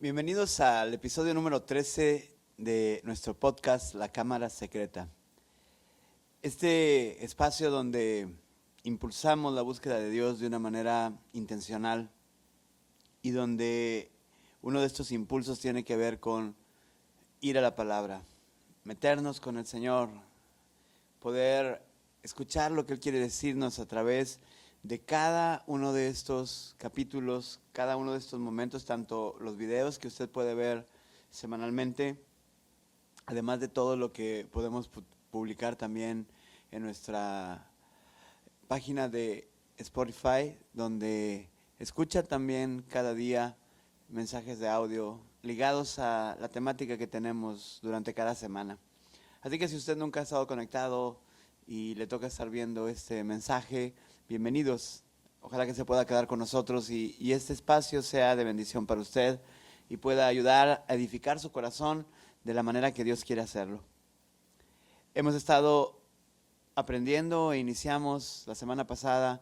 Bienvenidos al episodio número 13 de nuestro podcast La Cámara Secreta. Este espacio donde impulsamos la búsqueda de Dios de una manera intencional y donde uno de estos impulsos tiene que ver con ir a la palabra, meternos con el Señor, poder escuchar lo que Él quiere decirnos a través de cada uno de estos capítulos, cada uno de estos momentos, tanto los videos que usted puede ver semanalmente, además de todo lo que podemos publicar también en nuestra página de Spotify, donde escucha también cada día mensajes de audio ligados a la temática que tenemos durante cada semana. Así que si usted nunca ha estado conectado y le toca estar viendo este mensaje, bienvenidos. Ojalá que se pueda quedar con nosotros y este espacio sea de bendición para usted y pueda ayudar a edificar su corazón de la manera que Dios quiere hacerlo. Hemos estado aprendiendo e iniciamos la semana pasada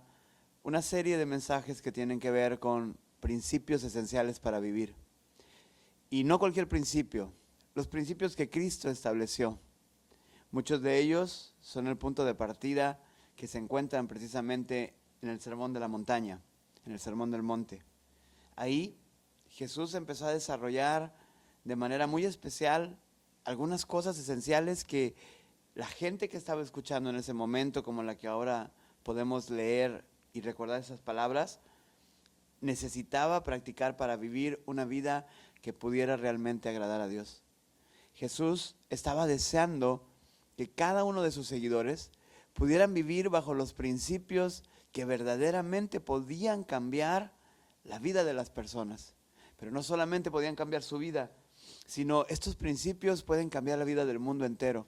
una serie de mensajes que tienen que ver con principios esenciales para vivir. Y no cualquier principio, los principios que Cristo estableció. Muchos de ellos son el punto de partida que se encuentran precisamente en el Sermón de la Montaña, en el Sermón del Monte. Ahí Jesús empezó a desarrollar de manera muy especial algunas cosas esenciales que la gente que estaba escuchando en ese momento, como la que ahora podemos leer y recordar esas palabras, necesitaba practicar para vivir una vida que pudiera realmente agradar a Dios. Jesús estaba deseando que cada uno de sus seguidores pudieran vivir bajo los principios que verdaderamente podían cambiar la vida de las personas. Pero no solamente podían cambiar su vida, sino estos principios pueden cambiar la vida del mundo entero.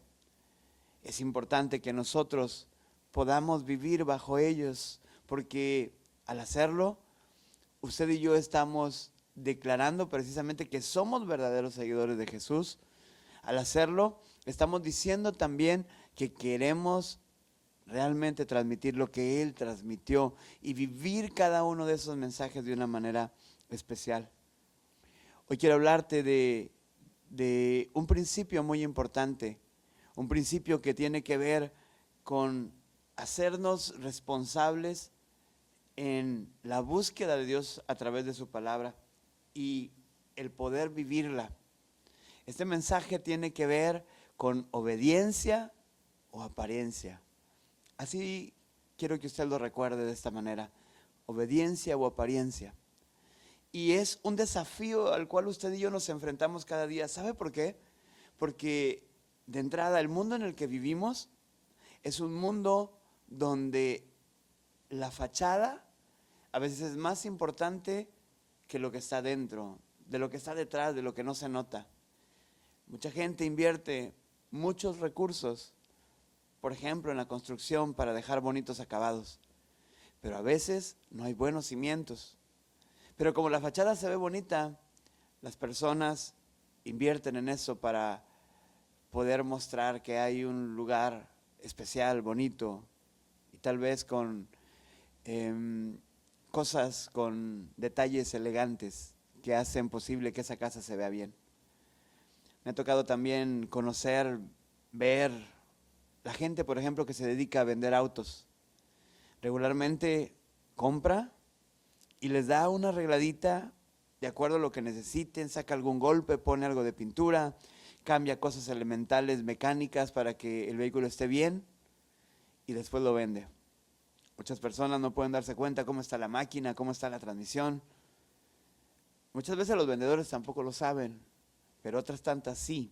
Es importante que nosotros podamos vivir bajo ellos, porque al hacerlo, usted y yo estamos declarando precisamente que somos verdaderos seguidores de Jesús. Al hacerlo, estamos diciendo también que queremos realmente transmitir lo que Él transmitió y vivir cada uno de esos mensajes de una manera especial. Hoy quiero hablarte de un principio muy importante, un principio que tiene que ver con hacernos responsables en la búsqueda de Dios a través de su palabra y el poder vivirla. Este mensaje tiene que ver con obediencia o apariencia. Así quiero que usted lo recuerde de esta manera, obediencia o apariencia. Y es un desafío al cual usted y yo nos enfrentamos cada día. ¿Sabe por qué? Porque de entrada el mundo en el que vivimos es un mundo donde la fachada a veces es más importante que lo que está dentro, de lo que está detrás, de lo que no se nota. Mucha gente invierte muchos recursos, por ejemplo, en la construcción para dejar bonitos acabados. Pero a veces no hay buenos cimientos. Pero como la fachada se ve bonita, las personas invierten en eso para poder mostrar que hay un lugar especial, bonito, y tal vez con cosas, con detalles elegantes que hacen posible que esa casa se vea bien. Me ha tocado también conocer, ver la gente, por ejemplo, que se dedica a vender autos. Regularmente compra y les da una arregladita de acuerdo a lo que necesiten, saca algún golpe, pone algo de pintura, cambia cosas elementales, mecánicas para que el vehículo esté bien y después lo vende. Muchas personas no pueden darse cuenta cómo está la máquina, cómo está la transmisión. Muchas veces los vendedores tampoco lo saben, pero otras tantas sí.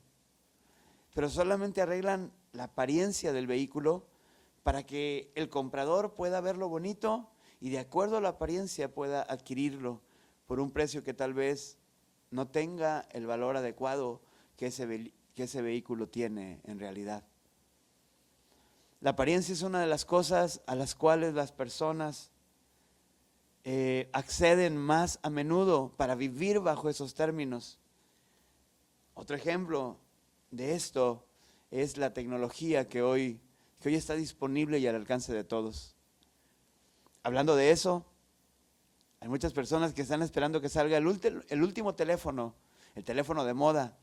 Pero solamente arreglan la apariencia del vehículo para que el comprador pueda verlo bonito y de acuerdo a la apariencia pueda adquirirlo por un precio que tal vez no tenga el valor adecuado que ese vehículo tiene en realidad. La apariencia es una de las cosas a las cuales las personas acceden más a menudo para vivir bajo esos términos. Otro ejemplo de esto es la tecnología que hoy está disponible y al alcance de todos. Hablando de eso, hay muchas personas que están esperando que salga el último teléfono el teléfono de moda,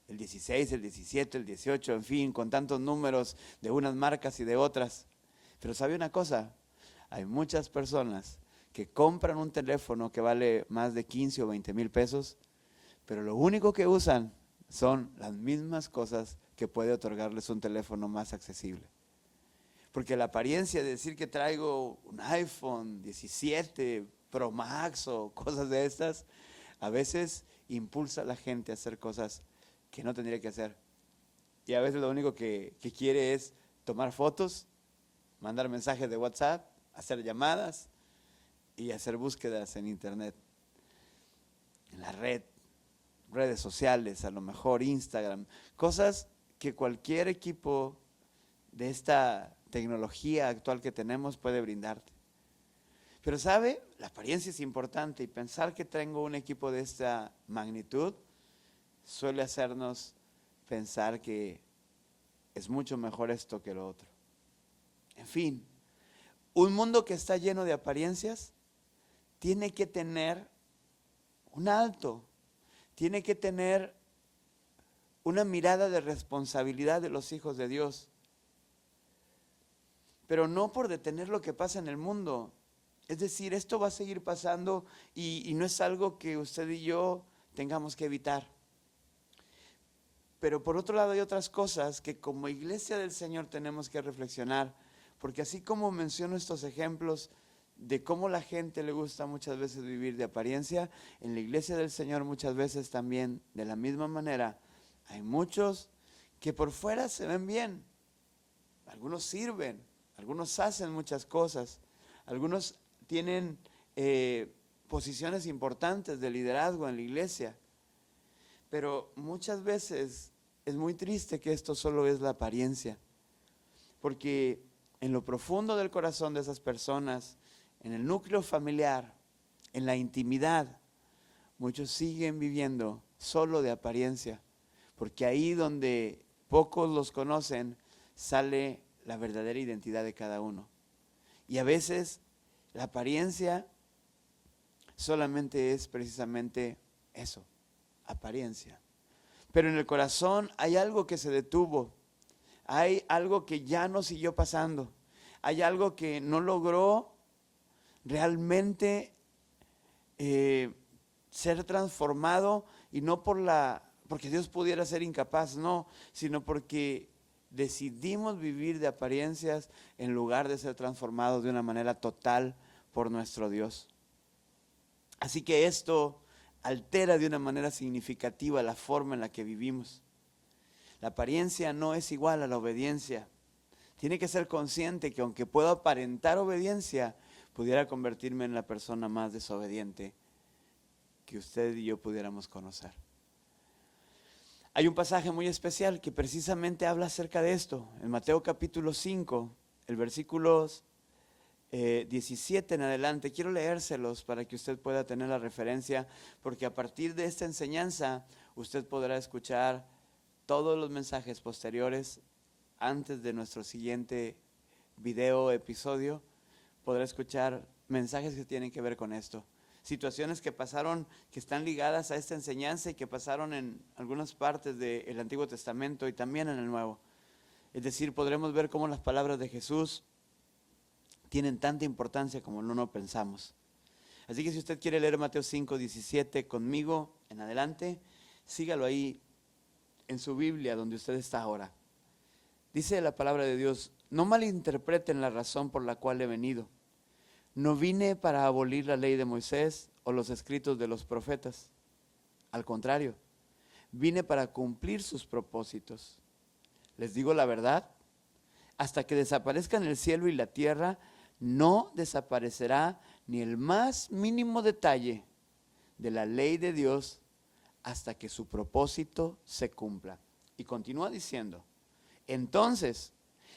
el 16, el 17, el 18, en fin, con tantos números de unas marcas y de otras. Pero ¿sabe una cosa? Hay muchas personas que compran un teléfono que vale más de 15 o 20 mil pesos, pero lo único que usan son las mismas cosas que puede otorgarles un teléfono más accesible. Porque la apariencia de decir que traigo un iPhone 17 Pro Max o cosas de estas, a veces impulsa a la gente a hacer cosas que no tendría que hacer. Y a veces lo único que quiere es tomar fotos, mandar mensajes de WhatsApp, hacer llamadas y hacer búsquedas en internet, en la redes sociales, a lo mejor Instagram, cosas que cualquier equipo de esta tecnología actual que tenemos puede brindarte. Pero ¿sabe? La apariencia es importante y pensar que tengo un equipo de esta magnitud suele hacernos pensar que es mucho mejor esto que lo otro. En fin, un mundo que está lleno de apariencias tiene que tener un alto, tiene que tener una mirada de responsabilidad de los hijos de Dios. Pero no por detener lo que pasa en el mundo. Es decir, esto va a seguir pasando y no es algo que usted y yo tengamos que evitar. Pero por otro lado hay otras cosas que como iglesia del Señor tenemos que reflexionar, porque así como menciono estos ejemplos de cómo la gente le gusta muchas veces vivir de apariencia, en la iglesia del Señor muchas veces también de la misma manera hay muchos que por fuera se ven bien, algunos sirven, algunos hacen muchas cosas, algunos tienen posiciones importantes de liderazgo en la iglesia, pero muchas veces es muy triste que esto solo es la apariencia, porque en lo profundo del corazón de esas personas, en el núcleo familiar, en la intimidad, muchos siguen viviendo solo de apariencia, porque ahí donde pocos los conocen, sale la verdadera identidad de cada uno. Y a veces la apariencia solamente es precisamente eso, apariencia. Pero en el corazón hay algo que se detuvo, hay algo que ya no siguió pasando, hay algo que no logró realmente ser transformado, y no porque Dios pudiera ser incapaz, no, sino porque decidimos vivir de apariencias en lugar de ser transformados de una manera total por nuestro Dios. Así que esto altera de una manera significativa la forma en la que vivimos. La apariencia no es igual a la obediencia. Tiene que ser consciente que aunque puedo aparentar obediencia, pudiera convertirme en la persona más desobediente que usted y yo pudiéramos conocer. Hay un pasaje muy especial que precisamente habla acerca de esto. En Mateo capítulo 5, el versículos 17 en adelante. Quiero leérselos para que usted pueda tener la referencia, porque a partir de esta enseñanza usted podrá escuchar todos los mensajes posteriores antes de nuestro siguiente video episodio. Podrá escuchar mensajes que tienen que ver con esto. Situaciones que pasaron, que están ligadas a esta enseñanza y que pasaron en algunas partes del Antiguo Testamento y también en el Nuevo. Es decir, podremos ver cómo las palabras de Jesús tienen tanta importancia como no pensamos. Así que si usted quiere leer Mateo 5, 17 conmigo en adelante, sígalo ahí en su Biblia donde usted está ahora. Dice la palabra de Dios: no malinterpreten la razón por la cual he venido. No vine para abolir la ley de Moisés o los escritos de los profetas. Al contrario, vine para cumplir sus propósitos. Les digo la verdad, hasta que desaparezcan el cielo y la tierra, no desaparecerá ni el más mínimo detalle de la ley de Dios hasta que su propósito se cumpla. Y continúa diciendo: entonces,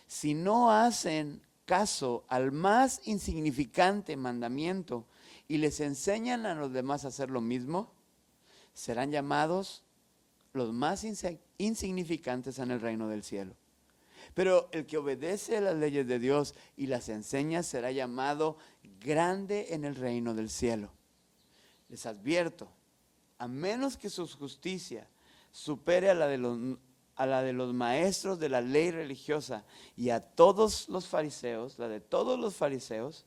si no hacen caso al más insignificante mandamiento y les enseñan a los demás a hacer lo mismo, serán llamados los más insignificantes en el reino del cielo. Pero el que obedece a las leyes de Dios y las enseña será llamado grande en el reino del cielo. Les advierto, a menos que su justicia supere a la de los maestros de la ley religiosa y a todos los fariseos, la de todos los fariseos,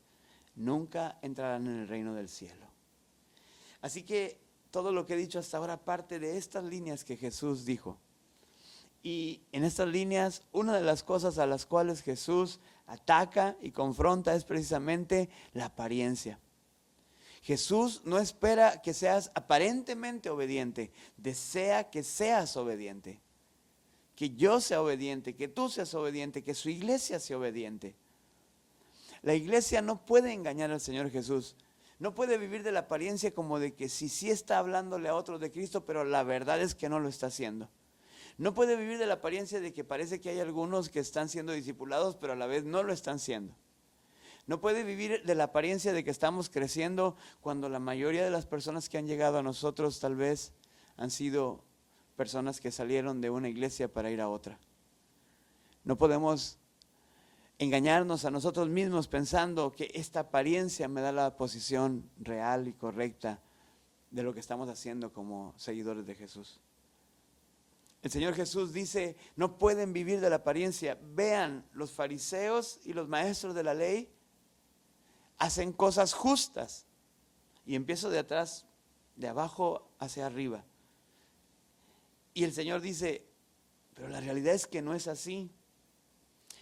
nunca entrarán en el reino del cielo. Así que todo lo que he dicho hasta ahora parte de estas líneas que Jesús dijo. Y en estas líneas, una de las cosas a las cuales Jesús ataca y confronta es precisamente la apariencia. Jesús no espera que seas aparentemente obediente, desea que seas obediente. Que yo sea obediente, que tú seas obediente, que su iglesia sea obediente. La iglesia no puede engañar al Señor Jesús. No puede vivir de la apariencia como de que sí está hablándole a otros de Cristo, pero la verdad es que no lo está haciendo. No puede vivir de la apariencia de que parece que hay algunos que están siendo discipulados, pero a la vez no lo están siendo. No puede vivir de la apariencia de que estamos creciendo cuando la mayoría de las personas que han llegado a nosotros tal vez han sido personas que salieron de una iglesia para ir a otra. No podemos engañarnos a nosotros mismos pensando que esta apariencia me da la posición real y correcta de lo que estamos haciendo como seguidores de Jesús. El Señor Jesús dice, no pueden vivir de la apariencia. Vean, los fariseos y los maestros de la ley hacen cosas justas. Y empiezo de atrás, de abajo hacia arriba. Y el Señor dice, pero la realidad es que no es así.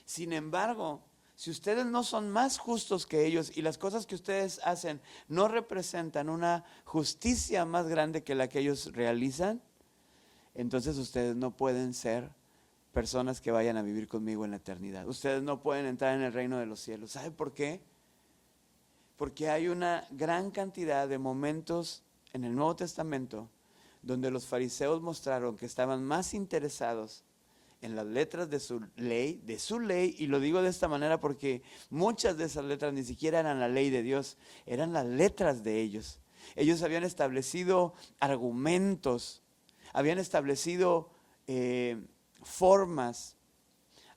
Sin embargo, si ustedes no son más justos que ellos y las cosas que ustedes hacen no representan una justicia más grande que la que ellos realizan, entonces ustedes no pueden ser personas que vayan a vivir conmigo en la eternidad. Ustedes no pueden entrar en el reino de los cielos. ¿Sabe por qué? Porque hay una gran cantidad de momentos en el Nuevo Testamento donde los fariseos mostraron que estaban más interesados en las letras de su ley, y lo digo de esta manera porque muchas de esas letras ni siquiera eran la ley de Dios, eran las letras de ellos. Ellos habían establecido argumentos, habían establecido formas,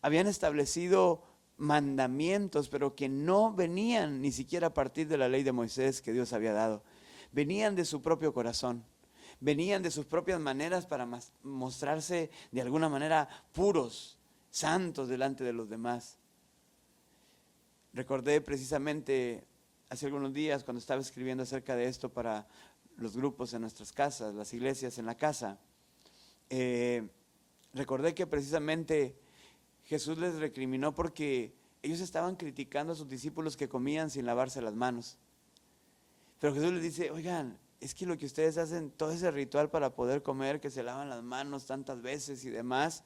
habían establecido mandamientos, pero que no venían ni siquiera a partir de la ley de Moisés que Dios había dado. Venían de su propio corazón, venían de sus propias maneras para mostrarse de alguna manera puros, santos delante de los demás. Recordé precisamente hace algunos días cuando estaba escribiendo acerca de esto para los grupos en nuestras casas, las iglesias en la casa. Recordé que precisamente Jesús les recriminó porque ellos estaban criticando a sus discípulos que comían sin lavarse las manos. Pero Jesús les dice, oigan, es que lo que ustedes hacen, todo ese ritual para poder comer, que se lavan las manos tantas veces y demás,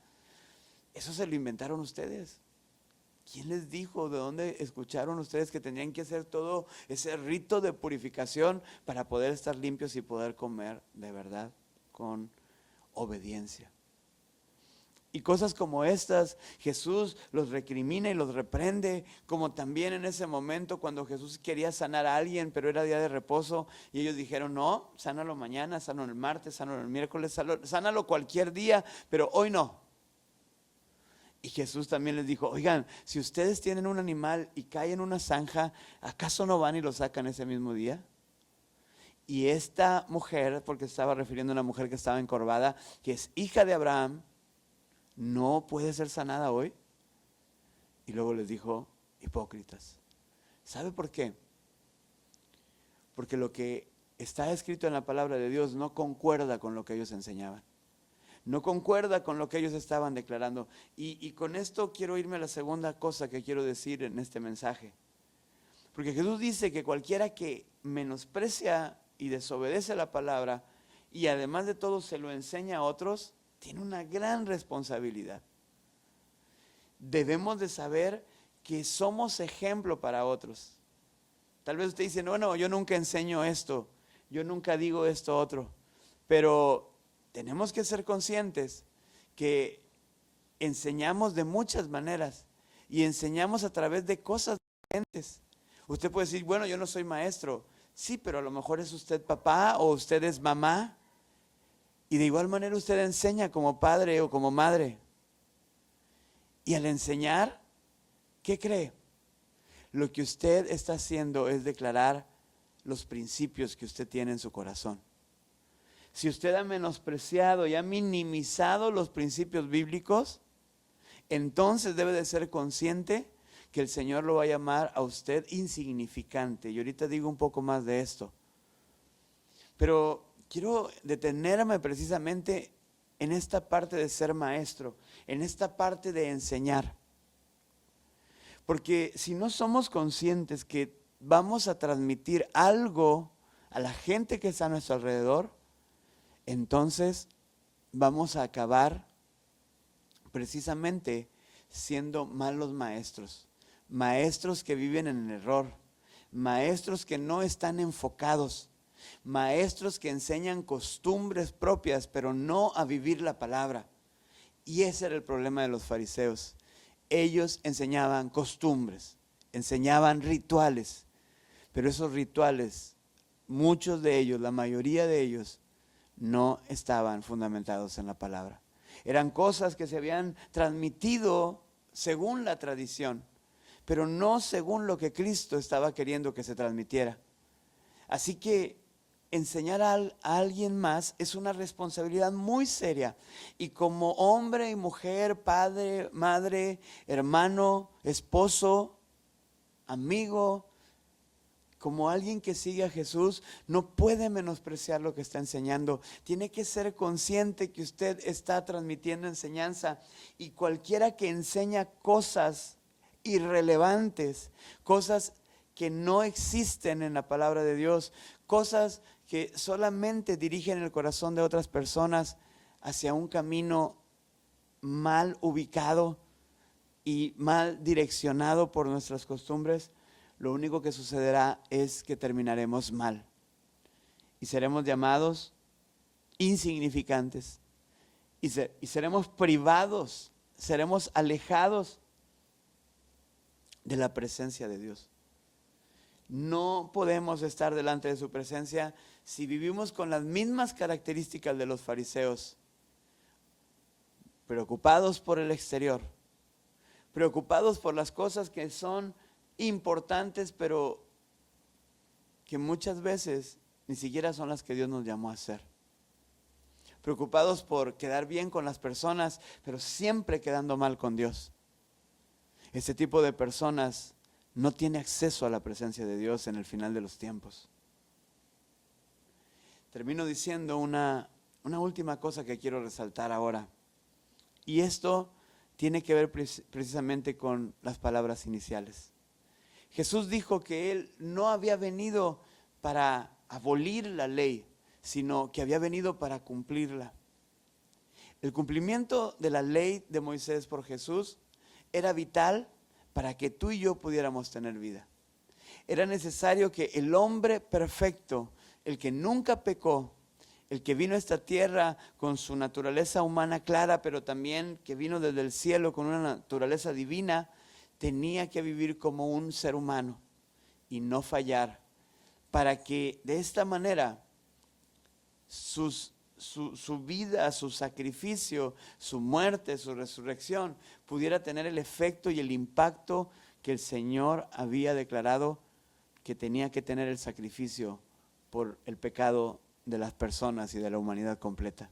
eso se lo inventaron ustedes. ¿Quién les dijo? ¿De dónde escucharon ustedes que tenían que hacer todo ese rito de purificación para poder estar limpios y poder comer de verdad con obediencia? Y cosas como estas, Jesús los recrimina y los reprende, como también en ese momento cuando Jesús quería sanar a alguien, pero era día de reposo, y ellos dijeron, no, sánalo mañana, sánalo el martes, sánalo el miércoles, sánalo cualquier día, pero hoy no. Y Jesús también les dijo, oigan, si ustedes tienen un animal y cae en una zanja, ¿acaso no van y lo sacan ese mismo día? Y esta mujer, porque estaba refiriendo a una mujer que estaba encorvada, que es hija de Abraham, ¿no puede ser sanada hoy? Y luego les dijo, hipócritas. ¿Sabe por qué? Porque lo que está escrito en la palabra de Dios no concuerda con lo que ellos enseñaban. No concuerda con lo que ellos estaban declarando. Y con esto quiero irme a la segunda cosa que quiero decir en este mensaje. Porque Jesús dice que cualquiera que menosprecia y desobedece la palabra y además de todo se lo enseña a otros, tiene una gran responsabilidad. Debemos de saber que somos ejemplo para otros. Tal vez usted dice, no, yo nunca enseño esto, yo nunca digo esto otro, pero tenemos que ser conscientes que enseñamos de muchas maneras y enseñamos a través de cosas diferentes. Usted puede decir, bueno, yo no soy maestro. Sí, pero a lo mejor es usted papá o usted es mamá. Y de igual manera usted enseña como padre o como madre. Y al enseñar, ¿qué cree? Lo que usted está haciendo es declarar los principios que usted tiene en su corazón. si usted ha menospreciado y ha minimizado los principios bíblicos, entonces debe de ser consciente que el Señor lo va a llamar a usted insignificante. Y ahorita digo un poco más de esto. Pero quiero detenerme precisamente en esta parte de ser maestro, en esta parte de enseñar. Porque si no somos conscientes que vamos a transmitir algo a la gente que está a nuestro alrededor, entonces vamos a acabar precisamente siendo malos maestros. Maestros que viven en el error, maestros que no están enfocados, maestros que enseñan costumbres propias, pero no a vivir la palabra. Y ese era el problema de los fariseos. Ellos enseñaban costumbres, enseñaban rituales, pero esos rituales, muchos de ellos, la mayoría de ellos, no estaban fundamentados en la palabra. Eran cosas que se habían transmitido según la tradición, pero no según lo que Cristo estaba queriendo que se transmitiera. Así que enseñar a alguien más es una responsabilidad muy seria. Y como hombre y mujer, padre, madre, hermano, esposo, amigo, como alguien que sigue a Jesús, no puede menospreciar lo que está enseñando. Tiene que ser consciente que usted está transmitiendo enseñanza, y cualquiera que enseña cosas irrelevantes, cosas que no existen en la palabra de Dios, cosas que solamente dirigen el corazón de otras personas hacia un camino mal ubicado y mal direccionado por nuestras costumbres, lo único que sucederá es que terminaremos mal y seremos llamados insignificantes y seremos privados, seremos alejados de la presencia de Dios. No podemos estar delante de su presencia si vivimos con las mismas características de los fariseos, preocupados por el exterior, preocupados por las cosas que son importantes, pero que muchas veces ni siquiera son las que Dios nos llamó a hacer. Preocupados por quedar bien con las personas, pero siempre quedando mal con Dios. Este tipo de personas no tiene acceso a la presencia de Dios en el final de los tiempos. Termino diciendo una última cosa que quiero resaltar ahora. Y esto tiene que ver precisamente con las palabras iniciales. Jesús dijo que Él no había venido para abolir la ley, sino que había venido para cumplirla. El cumplimiento de la ley de Moisés por Jesús era vital para que tú y yo pudiéramos tener vida. Era necesario que el hombre perfecto, el que nunca pecó, el que vino a esta tierra con su naturaleza humana clara, pero también que vino desde el cielo con una naturaleza divina, tenía que vivir como un ser humano y no fallar, para que de esta manera su vida, su sacrificio, su muerte, su resurrección pudiera tener el efecto y el impacto que el Señor había declarado que tenía que tener el sacrificio por el pecado de las personas y de la humanidad completa.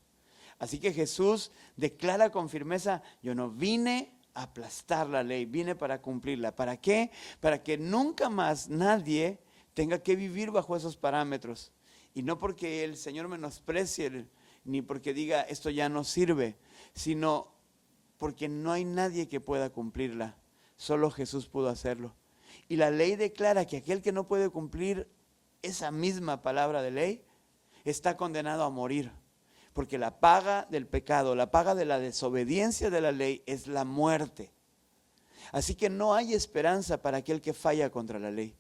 Así que Jesús declara con firmeza: yo no vine a aplastar la ley, vine para cumplirla. ¿Para qué? Para que nunca más nadie tenga que vivir bajo esos parámetros. Y no porque el Señor menosprecie, ni porque diga esto ya no sirve, sino porque no hay nadie que pueda cumplirla. Solo Jesús pudo hacerlo. Y la ley declara que aquel que no puede cumplir esa misma palabra de ley está condenado a morir. Porque la paga del pecado, la paga de la desobediencia de la ley es la muerte. Así que no hay esperanza para aquel que falla contra la ley.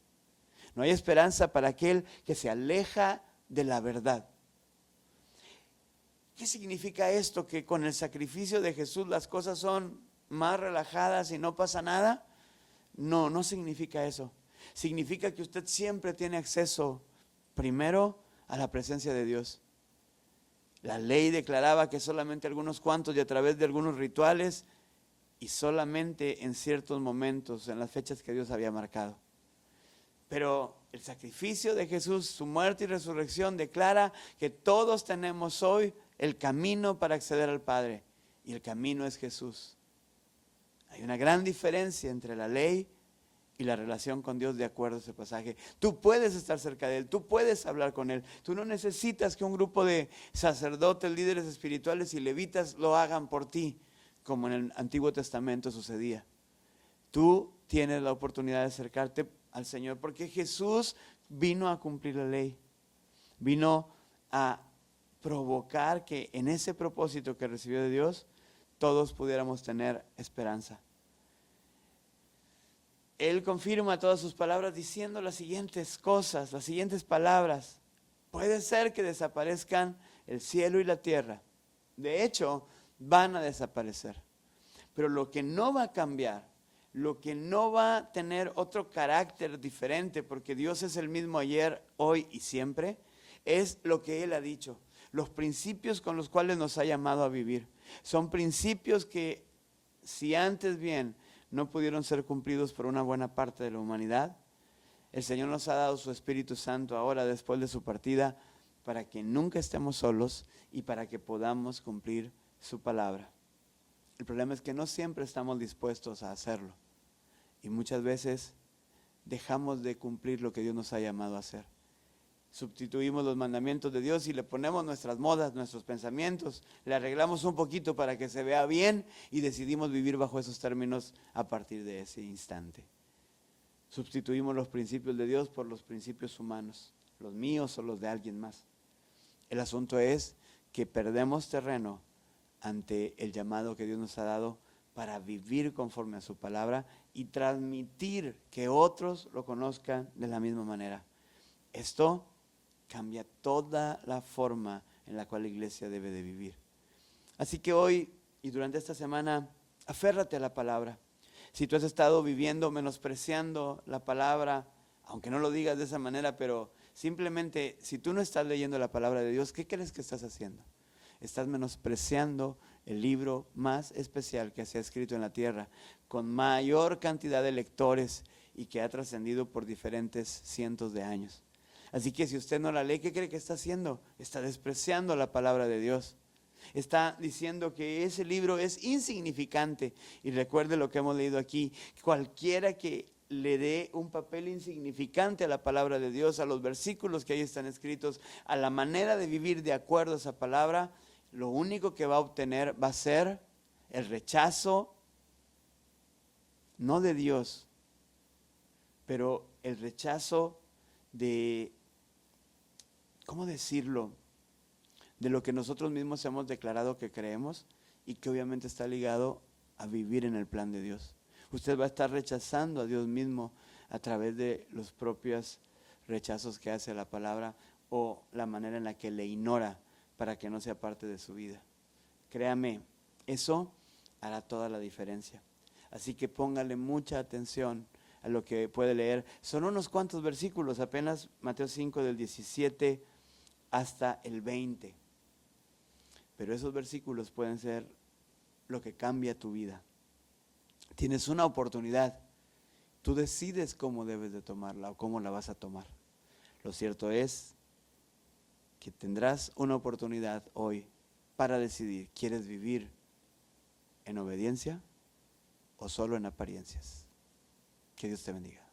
No hay esperanza para aquel que se aleja de la verdad. ¿Qué significa esto? ¿Que con el sacrificio de Jesús las cosas son más relajadas y no pasa nada? No, no significa eso. Significa que usted siempre tiene acceso primero a la presencia de Dios. La ley declaraba que solamente algunos cuantos y a través de algunos rituales y solamente en ciertos momentos, en las fechas que Dios había marcado. Pero el sacrificio de Jesús, su muerte y resurrección, declara que todos tenemos hoy el camino para acceder al Padre. Y el camino es Jesús. Hay una gran diferencia entre la ley y la relación con Dios de acuerdo a ese pasaje. Tú puedes estar cerca de Él, tú puedes hablar con Él. Tú no necesitas que un grupo de sacerdotes, líderes espirituales y levitas lo hagan por ti, como en el Antiguo Testamento sucedía. Tú tienes la oportunidad de acercarte al Señor porque Jesús vino a cumplir la ley. Vino a provocar que en ese propósito que recibió de Dios, todos pudiéramos tener esperanza. Él confirma todas sus palabras diciendo las siguientes cosas, las siguientes palabras. Puede ser que desaparezcan el cielo y la tierra. De hecho, van a desaparecer. Pero lo que no va a cambiar, lo que no va a tener otro carácter diferente, porque Dios es el mismo ayer, hoy y siempre, es lo que Él ha dicho. Los principios con los cuales nos ha llamado a vivir. Son principios que, si antes bien no pudieron ser cumplidos por una buena parte de la humanidad, el Señor nos ha dado su Espíritu Santo ahora después de su partida para que nunca estemos solos y para que podamos cumplir su palabra. El problema es que no siempre estamos dispuestos a hacerlo y muchas veces dejamos de cumplir lo que Dios nos ha llamado a hacer. Sustituimos los mandamientos de Dios y le ponemos nuestras modas, nuestros pensamientos, le arreglamos un poquito para que se vea bien y decidimos vivir bajo esos términos a partir de ese instante. Sustituimos los principios de Dios por los principios humanos, los míos o los de alguien más. El asunto es que perdemos terreno ante el llamado que Dios nos ha dado para vivir conforme a su palabra y transmitir que otros lo conozcan de la misma manera. Esto cambia toda la forma en la cual la iglesia debe de vivir. Así que hoy y durante esta semana, aférrate a la palabra. Si tú has estado viviendo menospreciando la palabra, aunque no lo digas de esa manera, pero simplemente si tú no estás leyendo la palabra de Dios, ¿qué crees que estás haciendo? Estás menospreciando el libro más especial que se ha escrito en la tierra, con mayor cantidad de lectores y que ha trascendido por diferentes cientos de años. Así que si usted no la lee, ¿qué cree que está haciendo? Está despreciando la palabra de Dios. Está diciendo que ese libro es insignificante. Y recuerde lo que hemos leído aquí. Cualquiera que le dé un papel insignificante a la palabra de Dios, a los versículos que ahí están escritos, a la manera de vivir de acuerdo a esa palabra, lo único que va a obtener va a ser el rechazo, no de Dios, pero el rechazo de, ¿cómo decirlo?, de lo que nosotros mismos hemos declarado que creemos y que obviamente está ligado a vivir en el plan de Dios. Usted va a estar rechazando a Dios mismo a través de los propios rechazos que hace a la palabra o la manera en la que le ignora para que no sea parte de su vida. Créame, eso hará toda la diferencia. Así que póngale mucha atención a lo que puede leer. Son unos cuantos versículos, apenas Mateo 5 del 17 hasta el 20. Pero esos versículos pueden ser lo que cambia tu vida. Tienes una oportunidad. Tú decides cómo debes de tomarla o cómo la vas a tomar. Lo cierto es que tendrás una oportunidad hoy para decidir, ¿quieres vivir en obediencia o solo en apariencias? Que Dios te bendiga.